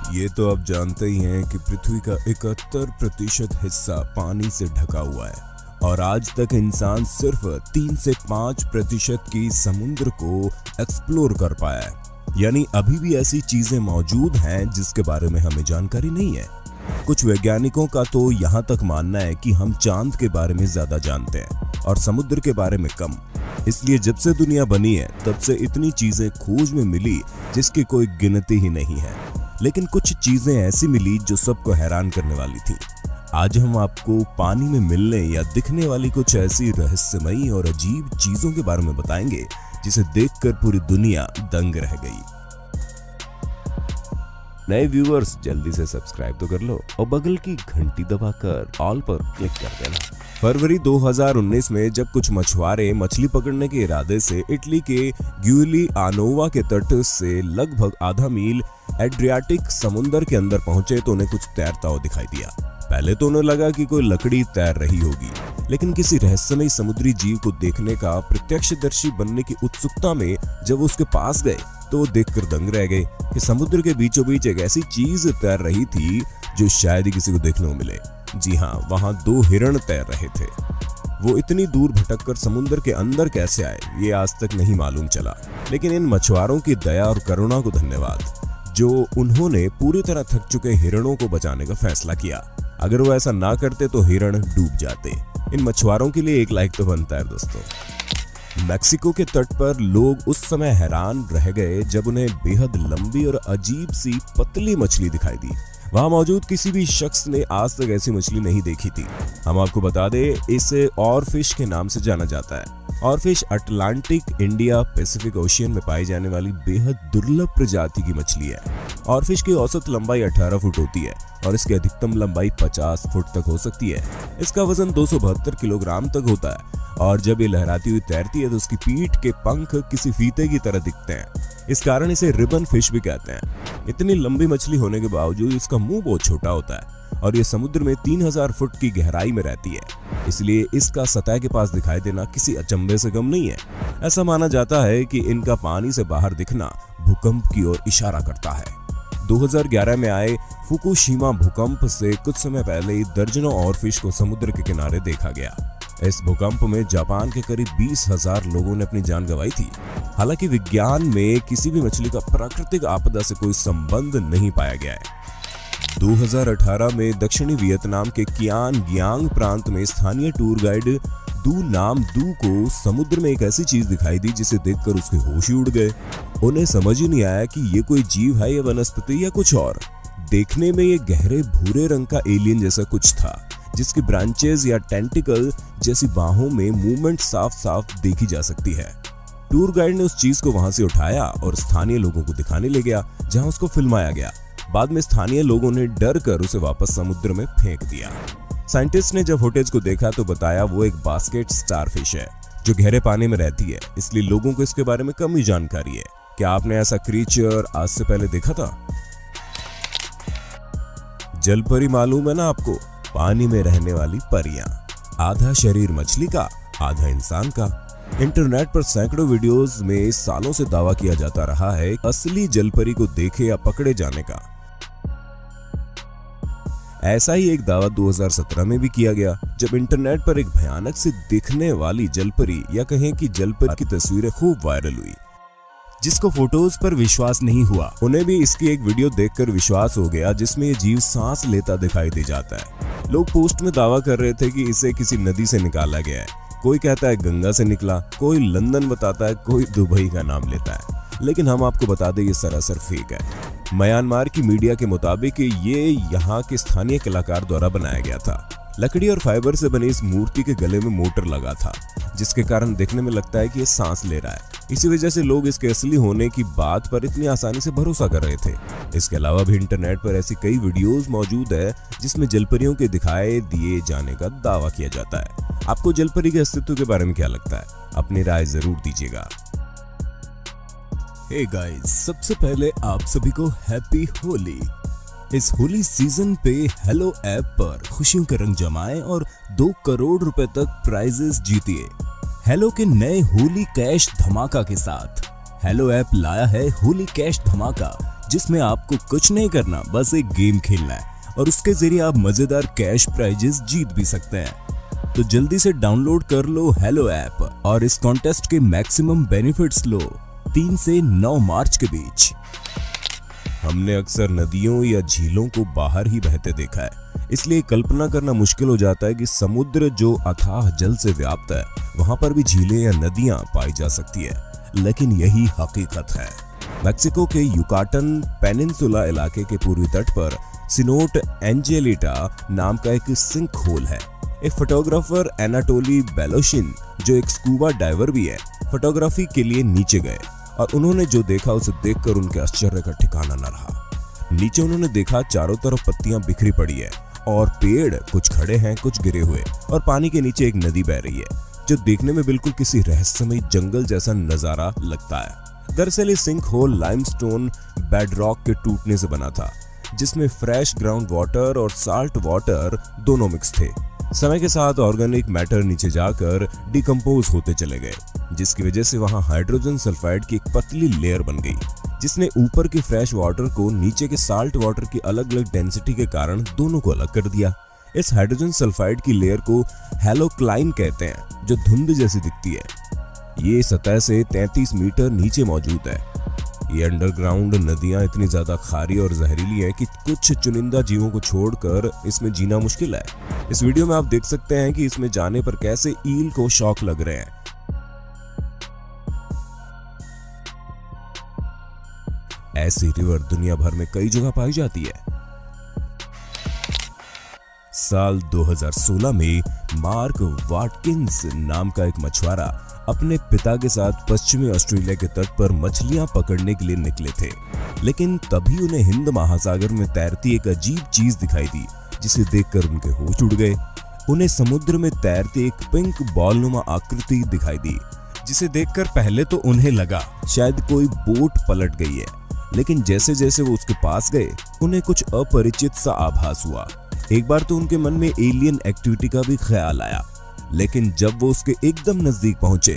ये तो आप जानते ही हैं कि पृथ्वी का 71% हिस्सा पानी से ढका हुआ है और आज तक इंसान सिर्फ 3 से 5% की समुद्र को एक्सप्लोर कर पाया है। यानी अभी भी ऐसी चीजें मौजूद हैं जिसके बारे में हमें जानकारी नहीं है। कुछ वैज्ञानिकों का तो यहाँ तक मानना है कि हम चांद के बारे में ज्यादा जानते हैं और समुद्र के बारे में कम। इसलिए जब से दुनिया बनी है तब से इतनी चीजें खोज में मिली जिसकी कोई गिनती ही नहीं है। लेकिन कुछ चीजें ऐसी मिली जो सबको हैरान करने वाली थी। आज हम आपको पानी में मिलने या दिखने वाली कुछ ऐसी रहस्यमयी और अजीब चीजों के बारे में बताएंगे जिसे देखकर पूरी दुनिया दंग रह गई। नए व्यूअर्स जल्दी से सब्सक्राइब तो कर लो और बगल की घंटी दबाकर ऑल पर क्लिक कर देना। फरवरी 2019 में जब कुछ मछुआरे मछली पकड़ने के इरादे से इटली के ग्यूलियानोवा के तट से लगभग आधा मील एड्रियाटिक समुद्र के अंदर पहुंचे तो उन्हें कुछ तैरता हुआ दिखाई दिया। पहले तो उन्हें लगा कि कोई लकड़ी तैर रही होगी, लेकिन किसी रहस्यमयी समुद्री जीव को देखने का प्रत्यक्षदर्शी बनने की उत्सुकता में जब उसके पास गए तो देखकर दंग रह गए कि समुद्र के बीचों बीच एक ऐसी चीज तैर रही थी जो शायद ही किसी को देखने को मिले। जी हाँ, वहां 2 हिरण तैर रहे थे। वो इतनी दूर भटककर समुद्र के अंदर कैसे आए ये आज तक नहीं मालूम चला, लेकिन इन मछुआरों की दया और करुणा को धन्यवाद जो उन्होंने पूरी तरह थक चुके हिरणों को बचाने का फैसला किया। अगर वो ऐसा ना करते तो हिरण डूब जाते। इन मछुआरों के लिए एक लाइक तो बनता है दोस्तों। मैक्सिको के तट पर लोग उस समय हैरान रह गए जब उन्हें बेहद लंबी और अजीब सी पतली मछली दिखाई दी। वहां मौजूद किसी भी शख्स ने आज तक ऐसी मछली नहीं देखी थी। हम आपको बता दें, इसे ऑरफिश के नाम से जाना जाता है। ऑरफिश अटलांटिक, इंडिया, पैसिफिक ओशियन में पाई जाने वाली बेहद दुर्लभ प्रजाति की मछली है। ऑरफिश की औसत लंबाई 18 फुट होती है और इसकी अधिकतम लंबाई 50 फुट तक हो सकती है। इसका वजन 272 किलोग्राम तक होता है और जब ये लहराती हुई तैरती है तो उसकी पीठ के पंख किसी फीते की तरह दिखते हैं। इस कारण इसे रिबन फिश भी कहते हैं। इतनी लंबी मछली होने के बावजूद इसका मुंह बहुत छोटा होता है और ये समुद्र में 3000 फुट की गहराई में रहती है। इसलिए इसका सतह के पास दिखाई देना किसी अचंभे से कम नहीं है। ऐसा माना जाता है कि इनका पानी से बाहर दिखना भूकंप की ओर इशारा करता है। 2011 में आए फुकुशिमा भूकंप से कुछ समय पहले ही दर्जनों ऑरफिश को समुद्र के किनारे देखा गया। इस भूकंप में जापान के करीब 20,000 लोगों ने अपनी जान गंवाई थी। हालांकि विज्ञान में किसी भी मछली का प्राकृतिक आपदा से कोई संबंध नहीं पाया गया है। 2018 में दक्षिणी वियतनाम के कियान गियांग प्रांत में स्थानीय टूर गाइड दू नाम दू को समुद्र में एक ऐसी चीज दिखाई दी जिसे देखकर उसके होश ही उड़ गए। उन्हें समझ ही नहीं आया कि ये कोई जीव है या वनस्पति या कुछ और। देखने में ये गहरे भूरे रंग का एलियन जैसा कुछ था जिसकी ब्रांचेस या टेंटिकल जैसी बाहों में मूवमेंट साफ साफ देखी जा सकती है। टूर गाइड ने उस चीज को वहां से उठाया और स्थानीय लोगों को दिखाने ले गया, जहां उसको फिल्माया गया। बाद में स्थानीय लोगों ने डर कर उसे वापस समुद्र में फेंक दिया। साइंटिस्ट ने जब फुटेज को देखा तो बताया वो एक बास्केट स्टारफिश है जो गहरे पानी में रहती है, इसलिए लोगों को इसके बारे में कम ही जानकारी है। क्या आपने ऐसा क्रीचर आज से पहले देखा था? जलपरी मालूम है ना आपको? पानी में रहने वाली परियां, आधा शरीर मछली का, आधा इंसान का। इंटरनेट पर सैकड़ों वीडियोस में सालों से दावा किया जाता रहा है असली जलपरी को देखे या पकड़े जाने का। ऐसा ही एक दावा 2017 में भी किया गया जब इंटरनेट पर एक भयानक से दिखने वाली जलपरी या कहें कि जलपरी की तस्वीरें खूब वायरल हुई। जिसको फोटोज पर विश्वास नहीं हुआ उन्हें भी इसकी एक वीडियो देखकर विश्वास हो गया जिसमें ये जीव सांस लेता दिखाई दे जाता है। लोग पोस्ट में दावा कर रहे थे कि इसे किसी नदी से निकाला गया है। कोई कहता है गंगा से निकला, कोई लंदन बताता है, कोई दुबई का नाम लेता है। लेकिन हम आपको बता दें ये सरासर फेक है। म्यांमार की मीडिया के मुताबिक ये यहाँ के स्थानीय कलाकार द्वारा बनाया गया था। लकड़ी और फाइबर से बनी इस मूर्ति के गले में मोटर लगा था जिसके कारण देखने में लगता है कि ये सांस ले रहा है। इसी वजह से लोग इसके असली होने की बात पर इतनी आसानी से भरोसा कर रहे थे। इसके अलावा भी इंटरनेट पर ऐसी कई वीडियोस मौजूद है जिसमें जलपरियों के दिखाए दिए जाने का दावा किया जाता है। आपको जलपरी के अस्तित्व के बारे में क्या लगता है? अपनी राय जरूर दीजिएगा। हे गाइस, सबसे पहले आप सभी को हैप्पी होली। इस होली सीजन पे हेलो ऐप पर खुशियों के रंग जमाएं और 2 करोड़ रुपए तक प्राइजेस जीतिए। हेलो के नए होली कैश धमाका के साथ हेलो ऐप लाया है होली कैश धमाका, जिसमें आपको कुछ नहीं करना, बस एक गेम खेलना है और उसके जरिए आप मजेदार कैश प्राइजेस जीत भी सकते हैं। तो जल्दी से डाउनलोड कर लो हेलो ऐप और इस कॉन्टेस्ट के मैक्सिमम बेनिफिट्स लो 3 से 9 मार्च के बीच। हमने अक्सर नदियों या झीलों को बाहर ही बहते देखा है, इसलिए कल्पना करना मुश्किल हो जाता है कि समुद्र जो अथाह जल से व्याप्त है, वहां पर भी झीलें या नदियां पाई जा सकती है। लेकिन यही हकीकत है। मैक्सिको के युकाटन पेनिनसुला इलाके के पूर्वी तट पर सिनोट एंजेलिटा नाम का एक सिंक होल है। एक फोटोग्राफर एनाटोली बेलोशिन, जो एक स्कूबा डाइवर भी है, फोटोग्राफी के लिए नीचे गए और उन्होंने जो देखा उसे देखकर उनके आश्चर्य का ठिकाना न रहा। नीचे उन्होंने देखा चारों तरफ पत्तियां बिखरी पड़ी है और पेड़ कुछ खड़े हैं, कुछ गिरे हुए, और पानी के नीचे एक नदी बह रही है जो देखने में बिल्कुल किसी रहस्यमय जंगल जैसा नजारा लगता है। दरअसल ये सिंक होल लाइमस्टोन बेडरॉक के टूटने से बना था, जिसमें फ्रेश ग्राउंड वाटर और साल्ट वाटर दोनों मिक्स थे। समय के साथ ऑर्गेनिक मैटर नीचे जाकर डिकम्पोज होते चले गए, जिसकी वजह से वहां हाइड्रोजन सल्फाइड की एक पतली लेयर बन गई, जिसने ऊपर के फ्रेश वाटर को नीचे के साल्ट वाटर की अलग अलग डेंसिटी के कारण दोनों को अलग कर दिया। इस हाइड्रोजन सल्फाइड की लेयर को हैलोक्लाइन कहते हैं, जो धुंध जैसी दिखती है। ये सतह से 33 मीटर नीचे मौजूद है। ये अंडरग्राउंड नदियां इतनी ज्यादा खारी और जहरीली हैं कि कुछ चुनिंदा जीवों को छोड़कर इसमें जीना मुश्किल है। इस वीडियो में आप देख सकते हैं कि इसमें जाने पर कैसे ईल को शॉक लग रहे हैं। ऐसी रिवर दुनिया भर में कई जगह पाई जाती है। साल 2016 में मार्क वाटकिंस नाम का एक मछुआरा अपने पिता के साथ पश्चिमी ऑस्ट्रेलिया के तट पर मछलियां पकड़ने के लिए निकले थे, लेकिन तभी उन्हें हिंद महासागर में तैरती एक अजीब चीज दिखाई दी, जिसे देखकर उनके होश उड़ गए। उन्हें समुद्र में तैरती एक पिंक बॉलनुमा आकृति दिखाई दी, जिसे देखकर पहले तो उन्हें लगा शायद कोई बोट पलट गई है, लेकिन जैसे जैसे वो उसके पास गए उन्हें कुछ अपरिचित सा आभास हुआ। एक बार तो उनके मन में एलियन एक्टिविटी का भी ख्याल आया, लेकिन जब वो उसके एकदम नजदीक पहुंचे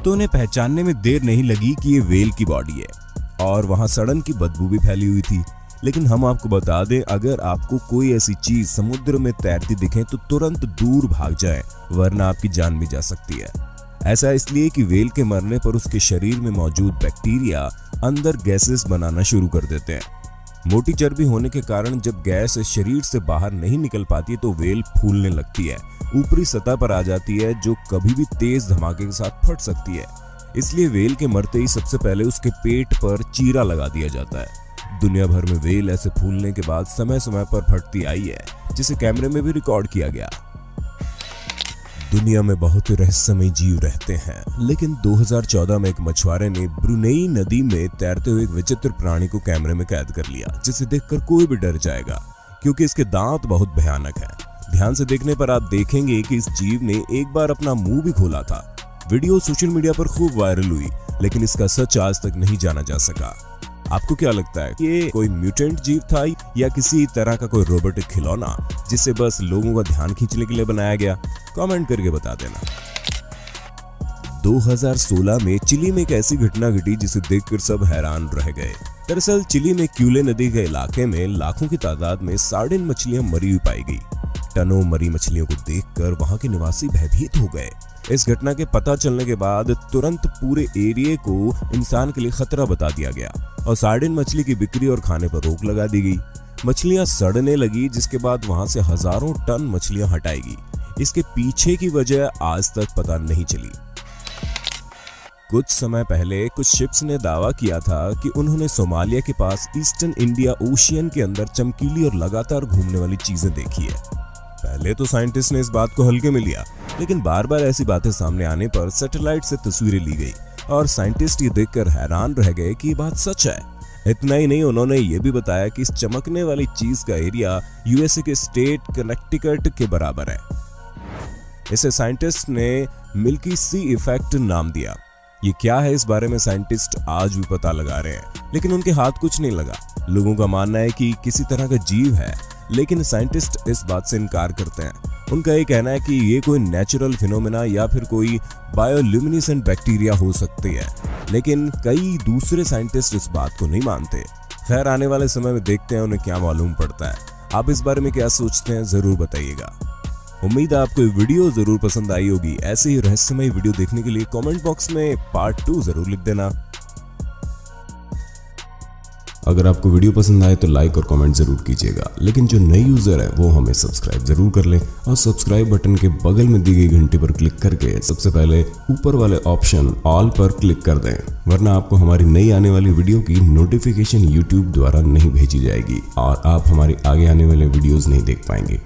तो उन्हें पहचानने में देर नहीं लगी कि ये व्हेल की बॉडी है और वहां सड़न की बदबू भी फैली हुई थी। लेकिन हम आपको बता दें, अगर आपको कोई ऐसी चीज समुद्र में तैरती दिखे तो तुरंत दूर भाग जाएं, वरना आपकी जान भी जा सकती है। ऐसा इसलिए कि व्हेल के मरने पर उसके शरीर में मौजूद बैक्टीरिया अंदर गैसेस बनाना शुरू कर देते हैं। मोटी चर्बी होने के कारण जब गैस शरीर से बाहर नहीं निकल पाती तो व्हेल फूलने लगती है, ऊपरी सतह पर आ जाती है, जो कभी भी तेज धमाके के साथ फट सकती है। इसलिए व्हेल के मरते ही सबसे पहले उसके पेट पर चीरा लगा दिया जाता है। दुनिया भर में व्हेल ऐसे फूलने के बाद समय समय पर फटती आई है, जिसे कैमरे में भी रिकॉर्ड किया गया। दुनिया में बहुत रहस्यमय जीव रहते हैं, लेकिन 2014 में एक मछुआरे ने ब्रुनेई नदी में तैरते हुए एक विचित्र प्राणी को कैमरे में कैद कर लिया, जिसे देखकर कोई भी डर जाएगा, क्योंकि इसके दांत बहुत भयानक हैं। ध्यान से देखने पर आप देखेंगे कि इस जीव ने एक बार अपना मुंह भी खोला था। वीडियो सोशल मीडिया पर खूब वायरल हुई, लेकिन इसका सच आज तक नहीं जाना जा सका। आपको क्या लगता है कि ये कोई म्यूटेंट जीव था या किसी तरह का कोई रोबोटिक खिलौना, जिसे बस लोगों का ध्यान खींचने के लिए बनाया गया? कमेंट करके बता देना। 2016 में चिली में एक ऐसी घटना घटी जिसे देखकर सब हैरान रह गए। दरअसल चिली में क्यूले नदी के इलाके में लाखों की तादाद में सार्डिन मछलियां मरी हुई पाई गई। टनों मरी मछलियों को देखकर वहां के निवासी भयभीत हो गए। इस घटना के पता चलने के बाद तुरंत पूरे एरिया को इंसान के लिए खतरा बता दिया गया और सार्डिन मछली की बिक्री और खाने पर रोक लगा दी गई। मछलियां सड़ने लगी, जिसके बाद वहां से हजारों टन मछलियां हटाई गई। इसके पीछे की वजह आज तक पता नहीं चली। कुछ समय पहले कुछ शिप्स ने दावा किया था कि उन्होंने सोमालिया के पास ईस्टर्न इंडिया ओशियन के अंदर चमकीली और लगातार घूमने वाली चीजें देखी है। पहले तो साइंटिस्ट ने इस बात को हल्के में लिया, लेकिन बार बार ऐसी बातें सामने आने पर सैटेलाइट से तस्वीरें ली गई और साइंटिस्ट ये देखकर हैरान रह गए कि ये बात सच है। इतना ही नहीं, उन्होंने ये भी बताया कि इस चमकने वाली चीज का एरिया यूएसए के स्टेट कनेक्टिकट के बराबर है। इसे साइंटिस्ट ने मिल्की सी इफेक्ट नाम दिया। ये क्या है, इस बारे में साइंटिस्ट आज भी पता लगा रहे हैं, लेकिन उनके हाथ कुछ नहीं लगा। लोगों का मानना है कि किसी तरह का जीव है, लेकिन साइंटिस्ट इस बात से इनकार करते हैं। उनका ये कहना है कि ये कोई नेचुरल फिनोमेना या फिर कोई बायोल्यूमिनेसेंट बैक्टीरिया हो सकती है, लेकिन कई दूसरे साइंटिस्ट इस बात को नहीं मानते। खैर, आने वाले समय में देखते हैं उन्हें क्या मालूम पड़ता है। आप इस बारे में क्या सोचते हैं जरूर बताइएगा। उम्मीद है आपको ये वीडियो जरूर पसंद आई होगी। ऐसे ही रहस्यमय वीडियो देखने के लिए कमेंट बॉक्स में पार्ट 2 जरूर लिख देना। अगर आपको वीडियो पसंद आए तो लाइक और कमेंट जरूर कीजिएगा, लेकिन जो नए यूजर है वो हमें सब्सक्राइब जरूर कर लें और सब्सक्राइब बटन के बगल में दी गई घंटी पर क्लिक करके सबसे पहले ऊपर वाले ऑप्शन ऑल पर क्लिक कर दें, वरना आपको हमारी नई आने वाली वीडियो की नोटिफिकेशन यूट्यूब द्वारा नहीं भेजी जाएगी और आप हमारी आगे आने वाले वीडियोस नहीं देख पाएंगे।